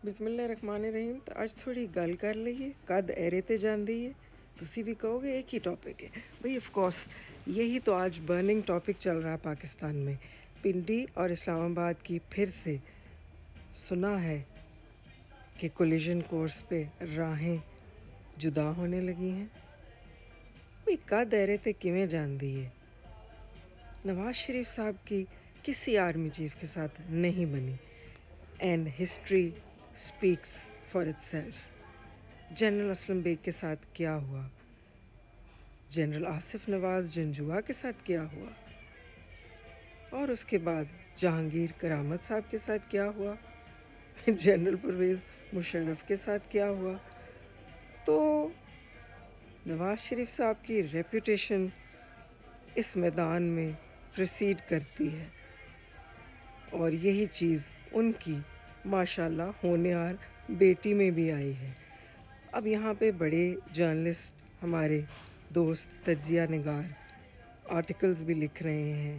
ਬਿਸਮਿਲ੍ਲਾਹਿਰਰਹਿਮਾਨਿਰਰਹੀਮ। ਤਾਂ ਅੱਜ ਥੋੜੀ ਗੱਲ ਕਰ ਲਈਏ ਕਦ ਐਰੇ ਤੇ ਜਾਂਦੀ ਹੈ। ਤੁਸੀਂ भी कहोगे एक ही टॉपिक है भाई, ऑफ कोर्स यही तो आज बर्निंग टॉपिक चल रहा है पाकिस्तान में। पिंडी और इस्लामाबाद की फिर से सुना है कि कोलिजन कोर्स पे राहें जुदा होने लगी हैं। भाई कद ऐरे ते किवें जांदी है। नवाज शरीफ साहब की किसी आर्मी चीफ के साथ नहीं बनी and history speaks for itself. General Aslam Beg के साथ क्या हुआ, जनरल आसिफ नवाज जंजुआ के साथ क्या हुआ, और उसके बाद जहांगीर करामत साहब के साथ क्या हुआ, जनरल परवेज़ मुशर्रफ के साथ क्या हुआ। तो नवाज शरीफ साहब की रेपुटेशन इस मैदान में प्रोसीड करती है और यही चीज़ उनकी माशाल्लाह होनहार बेटी में भी आई है। अब यहाँ पे बड़े जर्नलिस्ट हमारे दोस्त तज्जिया निगार आर्टिकल्स भी लिख रहे हैं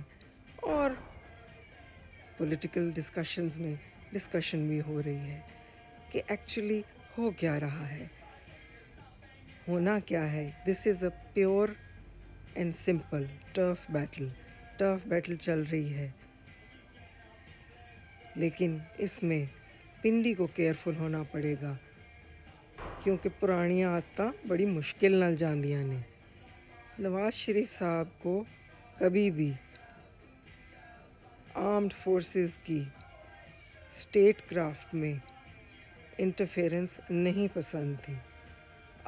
और पॉलिटिकल डिस्कशंस में डिस्कशन भी हो रही है कि एक्चुअली हो क्या रहा है, होना क्या है। This is a pure and simple tough battle चल रही है, लेकिन इसमें पिंडी को केयरफुल होना पड़ेगा क्योंकि पुरानियां आदतां बड़ी मुश्किल नाल जांदियां ने। नवाज शरीफ साहब को कभी भी आर्म्ड फोर्सेस की स्टेट क्राफ्ट में इंटरफेरेंस नहीं पसंद थी।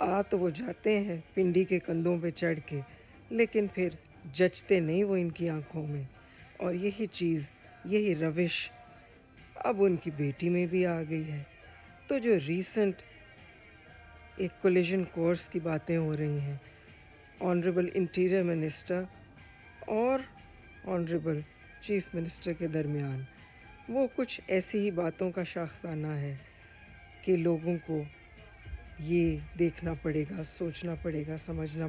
आ तो वो जाते हैं पिंडी के कंधों पे चढ़ के, लेकिन फिर जचते नहीं वो इनकी आंखों में। और यही चीज़, यही रविश अब उनकी बेटी में भी आ गई है। तो जो रीसेंट एक कोलिजन कोर्स की बातें हो रही हैं ऑनरेबल इंटीरियर मिनिस्टर और ऑनरेबल चीफ मिनिस्टर के दरमियान, वो कुछ ऐसी ही बातों का शाखसाना है कि लोगों को ये देखना पड़ेगा, सोचना पड़ेगा, समझना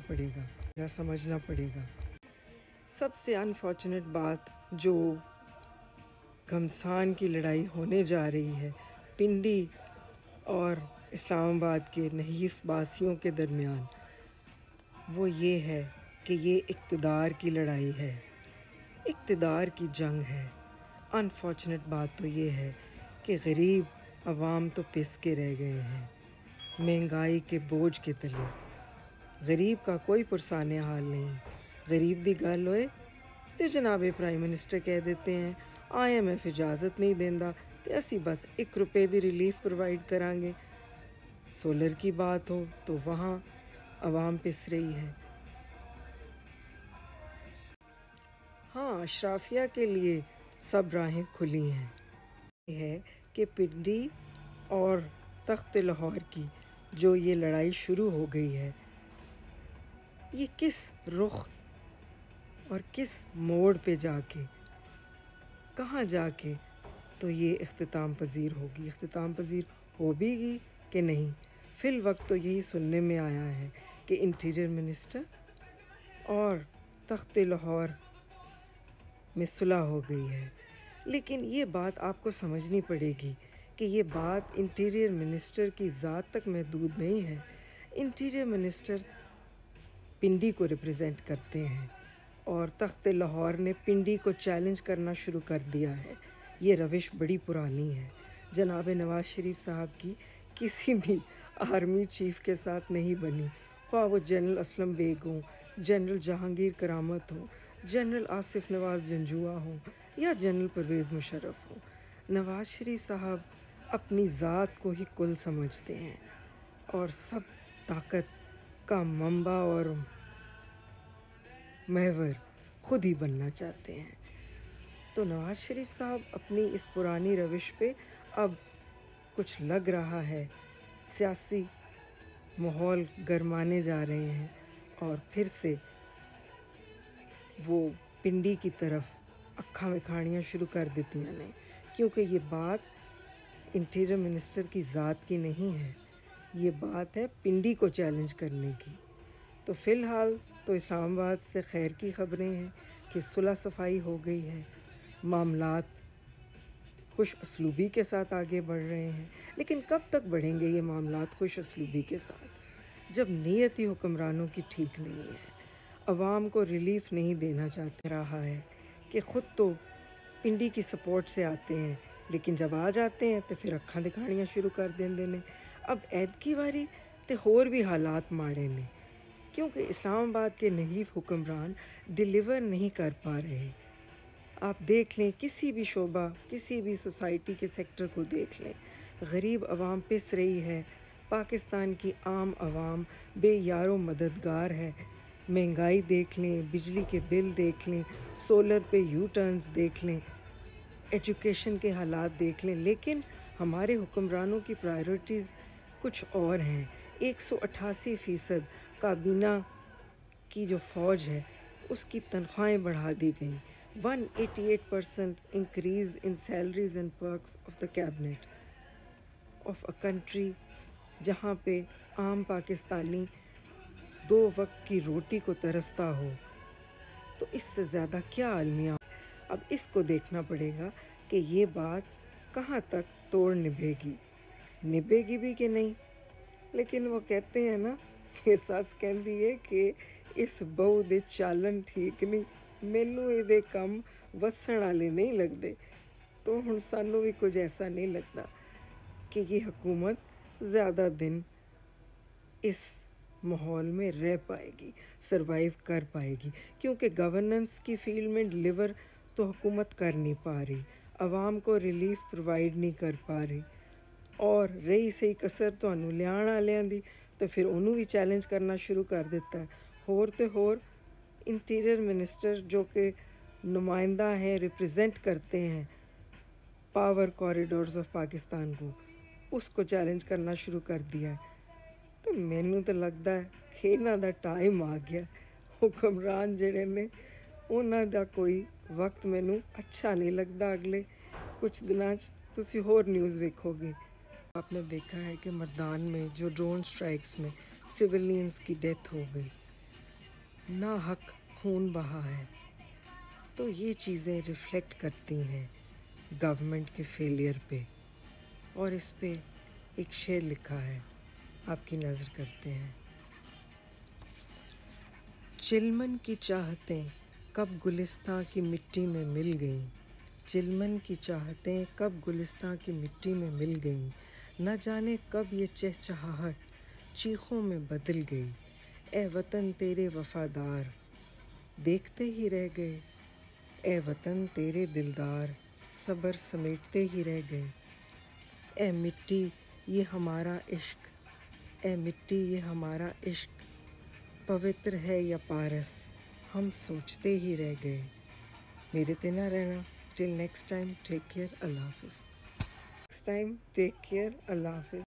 पड़ेगा। सबसे अनफॉर्चुनेट बात जो घमसान की लड़ाई होने जा रही है पिंडी और इस्लामाबाद के नहीफ बासियों के दरमियान, वो ये है कि ये इक़्तिदार की लड़ाई है, इक़्तिदार की जंग है। अनफॉर्चुनेट बात तो ये है कि गरीब अवाम तो पिस के रह गए हैं महंगाई के बोझ के तले। गरीब का कोई पुरसाने हाल नहीं। गरीब दी गल होए तो जनाबे प्राइम मिनिस्टर कह देते हैं IMF इजाज़त नहीं देंदा तो असी बस ₹1 दी रिलीफ प्रोवाइड करांगे। सोलर की बात हो तो वहाँ अवाम पिस रही है। हाँ, अशराफिया के लिए सब राहें खुली हैं। ये है कि पिंडी और तख्त लाहौर की जो ये लड़ाई शुरू हो गई है, ये किस रुख और किस मोड़ पे जाके, कहाँ जाके तो ये इख्तिताम पजीर होगी, इख्तिताम पजीर हो भी गई कि नहीं। फिल वक्त तो यही सुनने में आया है कि इंटीरियर मिनिस्टर और तख्त लाहौर में सुलह हो गई है। लेकिन ये बात आपको समझनी पड़ेगी कि ये बात इंटीरियर मिनिस्टर की ज़ात तक महदूद नहीं है। इंटीरियर मिनिस्टर पिंडी को रिप्रेजेंट करते हैं और तख्त लाहौर ने पिंडी को चैलेंज करना शुरू कर दिया है। ये रविश बड़ी पुरानी है। जनाब नवाज शरीफ साहब की किसी भी आर्मी चीफ के साथ नहीं बनी, ख्वाह वो जनरल असलम बेग हों, जनरल जहांगीर करामत हों, जनरल आसिफ नवाज जंजुआ हों या जनरल परवेज़ मुशर्रफ हों। नवाज शरीफ साहब अपनी ज़ात को ही कुल समझते हैं और सब ताकत का मंबा और महवर खुद ही बनना चाहते हैं। तो नवाज शरीफ साहब अपनी इस पुरानी रविश पे अब कुछ लग रहा है, सियासी माहौल गरमाने जा रहे हैं और फिर से वो पिंडी की तरफ अक्खा विखाणियाँ शुरू कर देती हैं, क्योंकि ये बात इंटीरियर मिनिस्टर की ज़ात की नहीं है, ये बात है पिंडी को चैलेंज करने की। तो फ़िलहाल तो इस्लामाबाद से खैर की ख़बरें हैं कि सुलह सफाई हो गई है, मामलात خوش اسلوبی کے ساتھ آگے بڑھ رہے ہیں، لیکن کب تک بڑھیں گے یہ معاملات خوش اسلوبی کے ساتھ جب نیت ہی حکمرانوں کی ٹھیک نہیں ہے؟ عوام کو ریلیف نہیں دینا چاہتے رہا ہے کہ خود تو پنڈی کی سپورٹ سے آتے ہیں، لیکن جب آ جاتے ہیں تو پھر اکھاں دکھاڑیاں شروع کر دیندے نے۔ اب ایتکی واری تے ہور بھی حالات ماڑے نے، کیونکہ اسلام آباد کے نحیف حکمران ڈیلیور نہیں کر پا رہے۔ آپ دیکھ لیں کسی بھی شعبہ، کسی بھی سوسائٹی کے سیکٹر کو دیکھ لیں، غریب عوام پس رہی ہے، پاکستان کی عام عوام بے یار و مددگار ہے۔ مہنگائی دیکھ لیں، بجلی کے بل دیکھ لیں، سولر پہ یو ٹرنز دیکھ لیں، ایجوکیشن کے حالات دیکھ لیں، لیکن ہمارے حکمرانوں کی پرائیورٹیز کچھ اور ہیں۔ 188% کابینہ کی جو فوج ہے اس کی تنخواہیں بڑھا دی گئیں۔ 188% increase in salaries and perks of the cabinet of a country جہاں پہ عام پاکستانی 2 وقت کی روٹی کو ترستا ہو، تو اس سے زیادہ کیا المیہ؟ اب اس کو دیکھنا پڑے گا کہ یہ بات کہاں تک توڑ نبھے گی بھی کہ نہیں۔ لیکن وہ کہتے ہیں نا کہ سس کہندی ہے کہ اس بہو دے چالن ٹھیک نہیں، مینوں یہ دے کم وسن والے نہیں لگتے، تو ہن سانوں بھی کچھ ایسا نہیں لگتا کہ یہ حکومت زیادہ دن اس ماحول میں رہ پائے گی، سروائیو کر پائے گی، کیونکہ گورننس کی فیلڈ میں ڈلیور تو حکومت کر نہیں پا رہی، عوام کو ریلیف پرووائڈ نہیں کر پا رہی، اور رہی صحیح کسر تہانوں لیان والیاں دی تو پھر انہوں بھی چیلنج کرنا شروع کر دیتا ہے۔ ہور تے ہور انٹیریئر منسٹر جو کہ نمائندہ ہیں، ریپریزنٹ کرتے ہیں پاور کوریڈورز آف پاکستان کو، اس کو چیلنج کرنا شروع کر دیا ہے۔ تو مینوں تو لگتا ہے کہ انہاں دا ٹائم آ گیا، حکمران جڑے نے انہاں دا کوئی وقت مینوں اچھا نہیں لگتا۔ اگلے کچھ دناں تسی ہور نیوز ویکھو گے۔ آپ نے دیکھا ہے کہ مردان میں جو ڈرون سٹرائکس میں سویلینز کی ڈیتھ ہو گئی، نا حق خون بہا ہے، تو یہ چیزیں ریفلیکٹ کرتی ہیں گورنمنٹ کے فیلئر پہ، اور اس پہ ایک شعر لکھا ہے، آپ کی نظر کرتے ہیں۔ چلمن کی چاہتیں کب گلستاں کی مٹی میں مل گئیں، چلمن کی چاہتیں کب گلستاں کی مٹی میں مل گئیں، نہ جانے کب یہ چہچہاہٹ چیخوں میں بدل گئی، اے وطن تیرے وفادار دیکھتے ہی رہ گئے، اے وطن تیرے دلدار صبر سمیٹتے ہی رہ گئے، اے مٹی یہ ہمارا عشق، اے مٹی یہ ہمارا عشق پوتر ہے یا پارس ہم سوچتے ہی رہ گئے۔ میرے تے نہ رہنا۔ Till next time take care, اللہ حافظ۔ نیکسٹ ٹائم ٹیک کیئر، اللہ حافظ۔